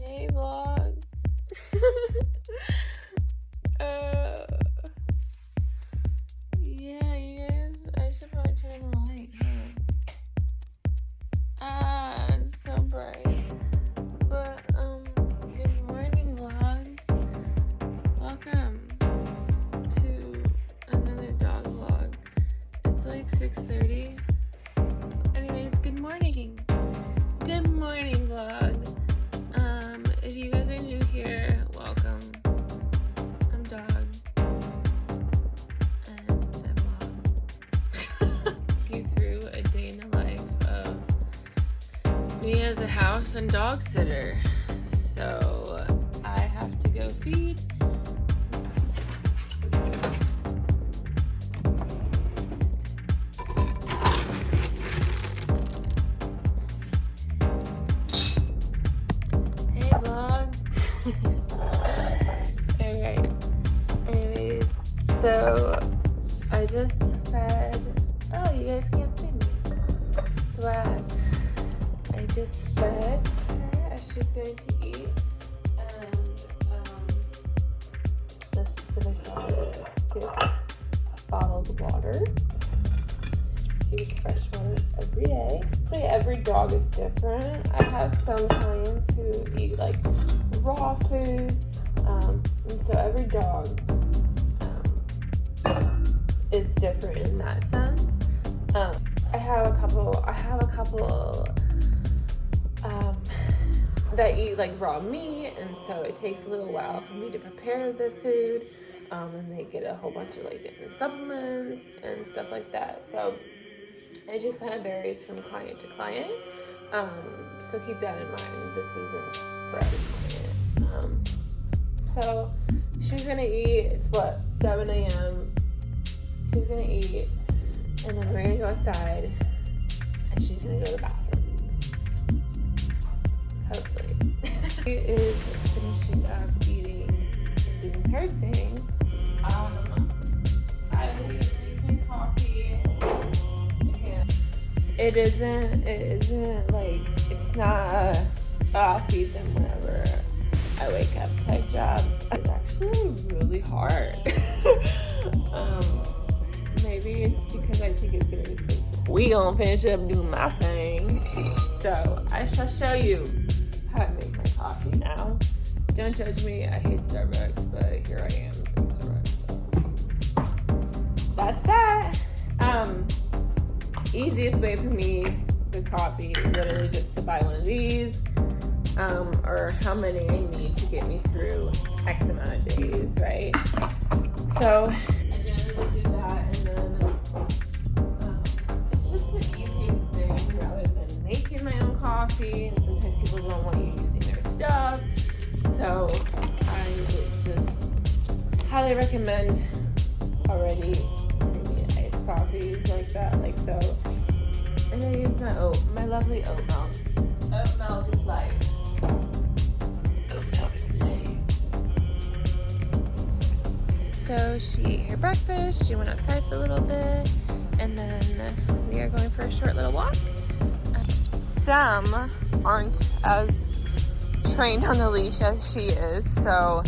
Hey vlog. Yeah, you guys, I should probably turn the light, it's so bright. But, good morning vlog. Welcome to another dog vlog. It's like 6:30. Anyways, good morning. Good morning vlog. If you guys are new here, welcome. I'm Dog. And I'm Mom. You through a day in the life of me as a house and dog sitter. So I have to go feed. Alright. Anyways, so I just fed. Oh, you guys can't see me. Swag. I just fed her as she's going to eat, and the specific dog gets bottled water. She gets fresh water every day. So every dog is different. I have some clients who eat like raw food, and so every dog is different in that sense. I have a couple that eat like raw meat, and so it takes a little while for me to prepare the food, and they get a whole bunch of like different supplements and stuff like that. So it just kind of varies from client to client. So keep that in mind. This isn't for every client. So she's gonna eat. It's 7 a.m. She's gonna eat, and then we're gonna go outside, and she's gonna go to the bathroom. Hopefully. She is finishing up eating and doing her thing. I leave my coffee. It isn't like, it's not I'll feed them whenever I wake up type job. It's actually really hard. Maybe it's because I take it seriously. We gonna finish up doing my thing. So I shall show you how to make my coffee now. Don't judge me, I hate Starbucks, but here I am drinking Starbucks. So that's that. Easiest way for me with coffee is literally just to buy one of these, or how many I need to get me through X amount of days, right? So I generally do that, and then it's just the easiest thing rather than making my own coffee, and sometimes people don't want you using their stuff. So I would just highly recommend already iced coffees like that, like so. And I use my lovely oat milk. Oat milk is life. Oat milk is life. So she ate her breakfast, she went outside for a little bit, and then we are going for a short little walk. Some aren't as trained on the leash as she is, so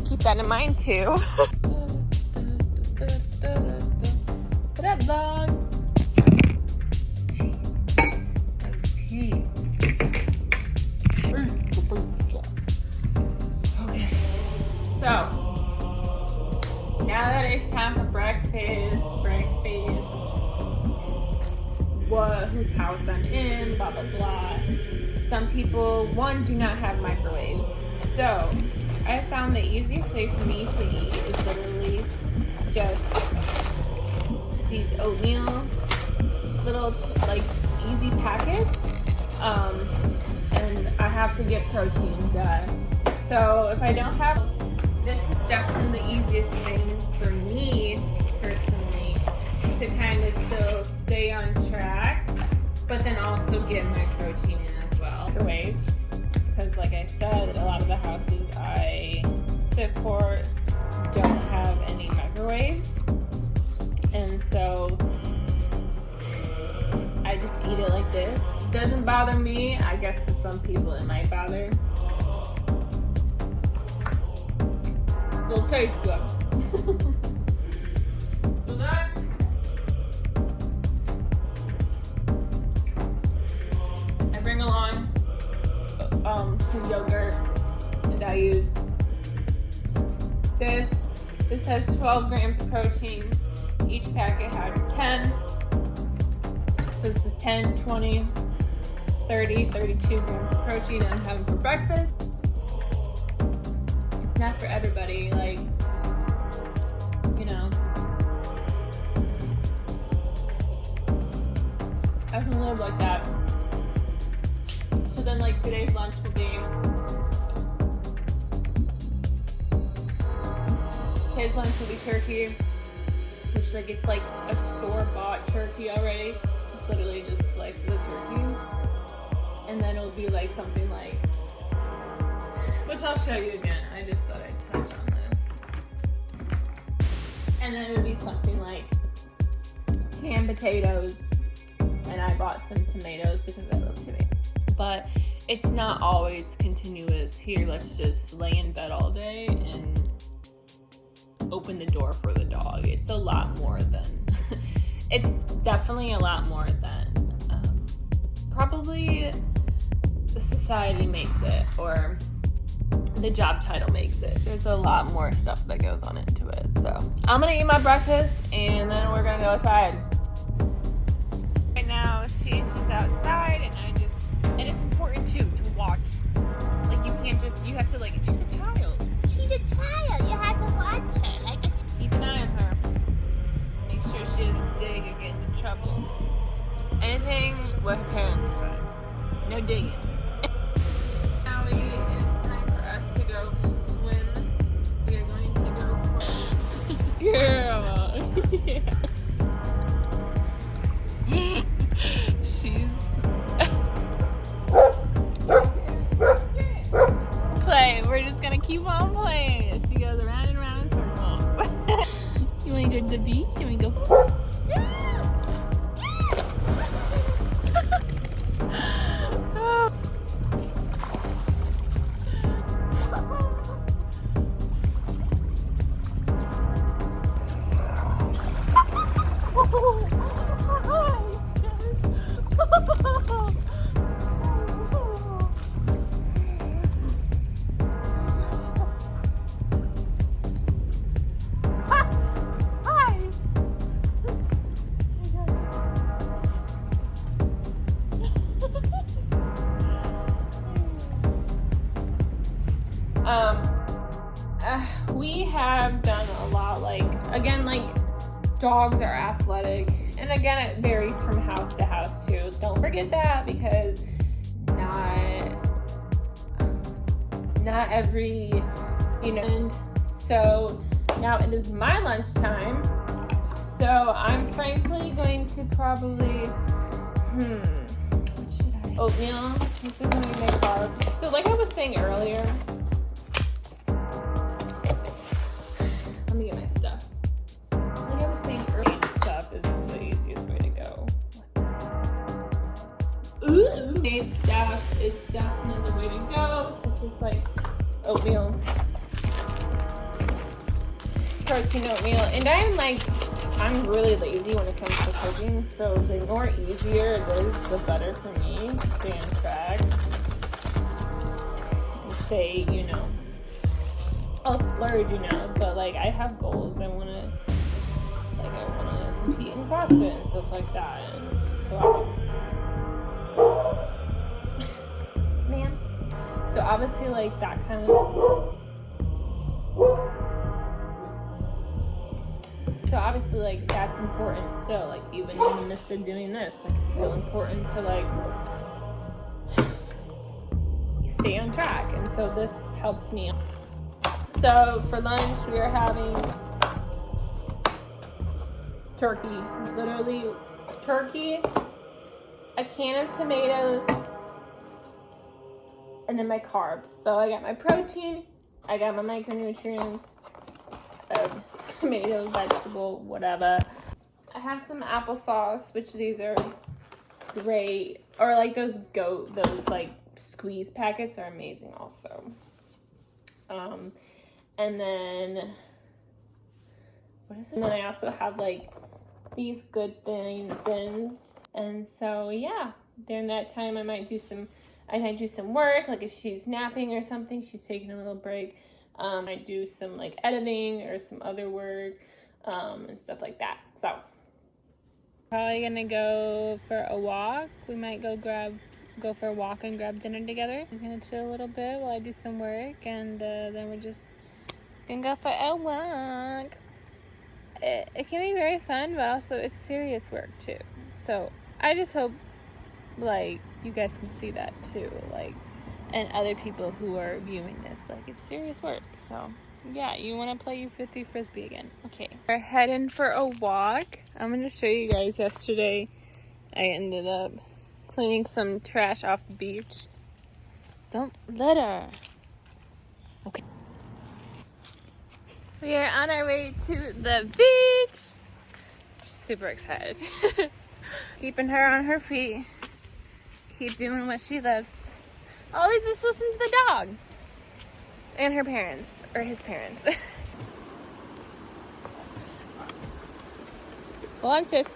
keep that in mind too. What up, vlog? Okay. So now that it's time for breakfast, whose house I'm in, blah blah blah. Some people, do not have microwaves. So I found the easiest way for me to eat is literally just these oatmeal little like easy packets, and I have to get protein done. So if I don't have, this is definitely the easiest thing for me personally to kind of still stay on track, but then also get my protein in as well. Microwave, because like I said, a lot of the houses I support don't have any microwaves, and so I just eat it like this. It doesn't bother me. I guess to some people it might bother. It'll taste good. So then, I bring along some yogurt, and I use this. This has 12 grams of protein. Each packet had 10. So this is 10, 20, 30, 32 grams of protein I'm having for breakfast. It's not for everybody, like, you know. I can live like that. So then, like, today's lunch will be turkey, which like it's like a store-bought turkey already. It's literally just slices of turkey, and then it'll be like something like, which I'll show you again. I just thought I'd touch on this, and then it'll be something like canned potatoes, and I bought some tomatoes because I love tomatoes. But it's not always continuous. Here, let's just lay in bed all day and open the door for the dog. It's a lot more than it's definitely a lot more than probably the society makes it or the job title makes it. There's a lot more stuff that goes on into it. So I'm gonna eat my breakfast and then we're gonna go outside. Right now she's just outside, and it's important too to watch. Like you can't just, you have to like, she's a child. She's a child. You have to watch her. Like, keep an eye on her. Make sure she doesn't dig or get into trouble. Anything what her parents said. No digging. Now it's time for us to go swim. We are going to go. Girl. Yeah. She's. Play. We're just gonna keep on playing. She goes around and around in circles. You wanna go to the beach? You wanna go? We have done a lot, like, again, like, dogs are athletic, and again, it varies from house to house, too. Don't forget that, because not every, you know, and so now it is my lunchtime, so I'm frankly going to probably, what should I, oatmeal, this is going to be my carb. So like I was saying earlier, let me get my stuff. Like I was saying earlier, stuff is the easiest way to go. Made stuff is definitely the way to go, such as like oatmeal, protein oatmeal, and I'm really lazy when it comes to cooking, so the more easier it is, the better for me to stay on track and stay, you know, I'll splurge, you know, but like I have goals. I want to compete in CrossFit and stuff like that, and so ma'am. So obviously, like that kind of. So obviously, like that's important. Still, like even in the midst of doing this, like it's still important to like stay on track. And so this helps me. So for lunch, we are having turkey. Literally, turkey, a can of tomatoes, and then my carbs. So I got my protein, I got my micronutrients of tomato, vegetable, whatever. I have some applesauce, which these are great. Or like those like squeeze packets are amazing also. And then what is it? And then I also have like these good thins. And so yeah, during that time I might do some work, like if she's napping or something, she's taking a little break. I do some like editing or some other work, and stuff like that. So probably gonna go for a walk. We might go for a walk and grab dinner together. We're gonna chill a little bit while I do some work, and then we're just gonna go for a walk. It can be very fun, but also it's serious work too. So I just hope like you guys can see that too, like, and other people who are viewing this, like, it's serious work. So yeah, you want to play your 50 frisbee again. Okay, we're heading for a walk. I'm going to show you guys. Yesterday I ended up cleaning some trash off the beach. Don't litter. Okay, we are on our way to the beach. She's super excited. Keeping her on her feet. Keep doing what she loves. Always just listen to the dog and her parents, or his parents. Hold on, sis.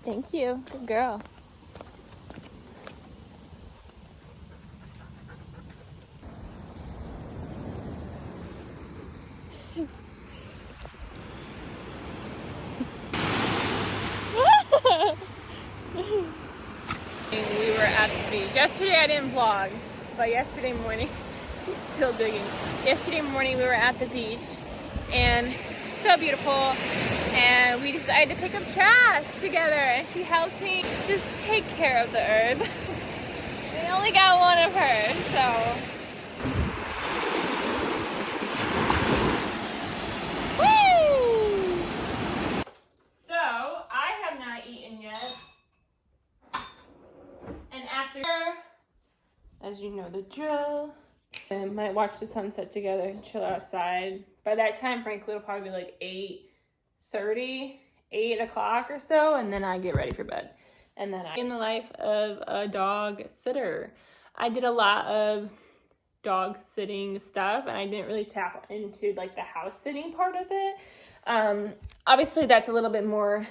Thank you. Good girl. We were at the beach. Yesterday I didn't vlog, but yesterday morning, she's still digging. Yesterday morning we were at the beach, and so beautiful, and we decided to pick up trash together, and she helped me just take care of the earth. We only got one of her, so. Woo! So, I have not eaten yet. And after, as you know the drill, I might watch the sunset together and chill outside. By that time, frankly, it'll probably be like 8:30, 8 o'clock or so, and then I get ready for bed. And then in the life of a dog sitter, I did a lot of dog sitting stuff, and I didn't really tap into like the house sitting part of it. Obviously, that's a little bit more.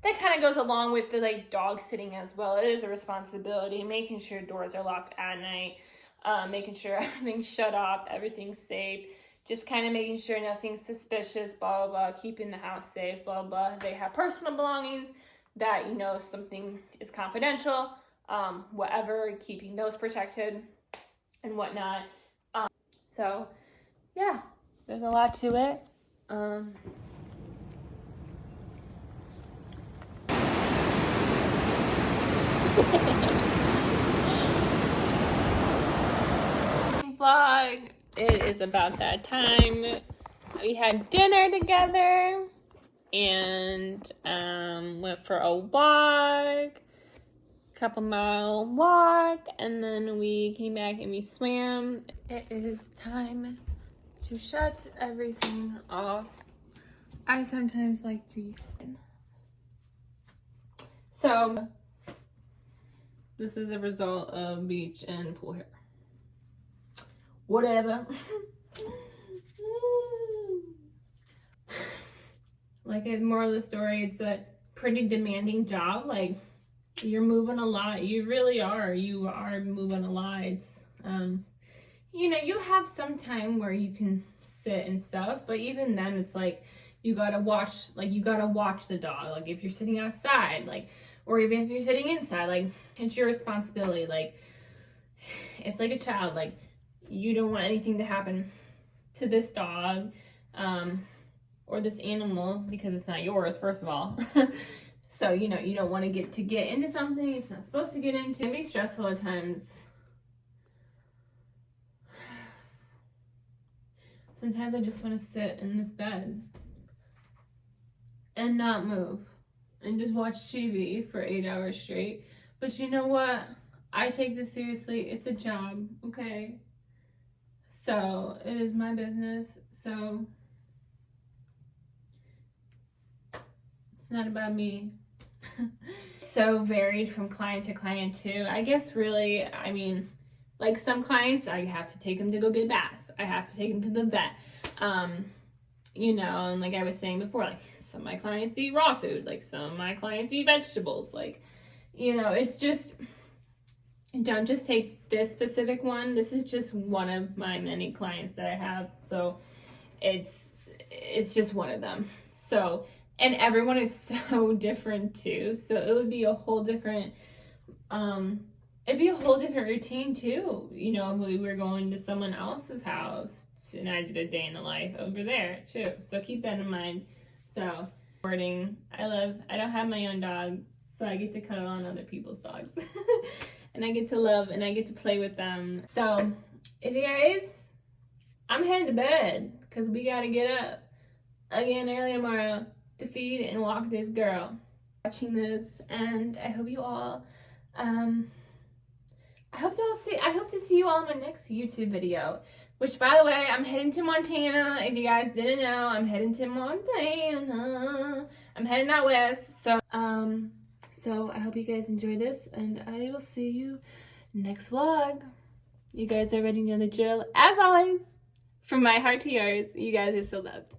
That kind of goes along with the like dog sitting as well. It is a responsibility, making sure doors are locked at night, making sure everything's shut off, everything's safe, just kind of making sure nothing's suspicious, blah, blah, blah, keeping the house safe, blah, blah. They have personal belongings that, you know, something is confidential, whatever, keeping those protected and whatnot. So, yeah, there's a lot to it. Vlog. It is about that time. We had dinner together and went for a walk, couple-mile walk, and then we came back and we swam. It is time to shut everything off. I sometimes like to eat. So this is a result of beach and pool hair. Whatever. Like, moral of the story, it's a pretty demanding job. Like, you're moving a lot. You really are. You are moving a lot. It's, you know, you have some time where you can sit and stuff, but even then it's like, you gotta watch the dog. Like, if you're sitting outside, like, or even if you're sitting inside, like, it's your responsibility. Like, it's like a child. Like, you don't want anything to happen to this dog, or this animal, because it's not yours, first of all. So, you know, you don't want to get into something it's not supposed to get into. It can be stressful at times. Sometimes I just want to sit in this bed and not move and just watch TV for 8 hours straight. But you know what? I take this seriously. It's a job, okay? So it is my business. So not about me. So varied from client to client too. I guess really, I mean, like some clients, I have to take them to go get baths. I have to take them to the vet. You know, and like I was saying before, like some of my clients eat raw food, like some of my clients eat vegetables. Like, you know, it's just, don't just take this specific one. This is just one of my many clients that I have. So it's just one of them. So, and everyone is so different too. So it would be a whole different, it'd be a whole different routine too. You know, we were going to someone else's house and I did a day in the life over there too. So keep that in mind. So, wording, I don't have my own dog, so I get to cuddle on other people's dogs. And I get to love and I get to play with them. So, if you guys, I'm headed to bed because we gotta get up again early tomorrow to feed and walk this girl. Watching this, and I hope you all, I hope to see you all in my next YouTube video, which, by the way, I'm heading to Montana. If you guys didn't know, I'm heading to Montana. I'm heading out west. So I hope you guys enjoy this, and I will see you next vlog. You guys already know the drill. As always, from my heart to yours, you guys are so loved.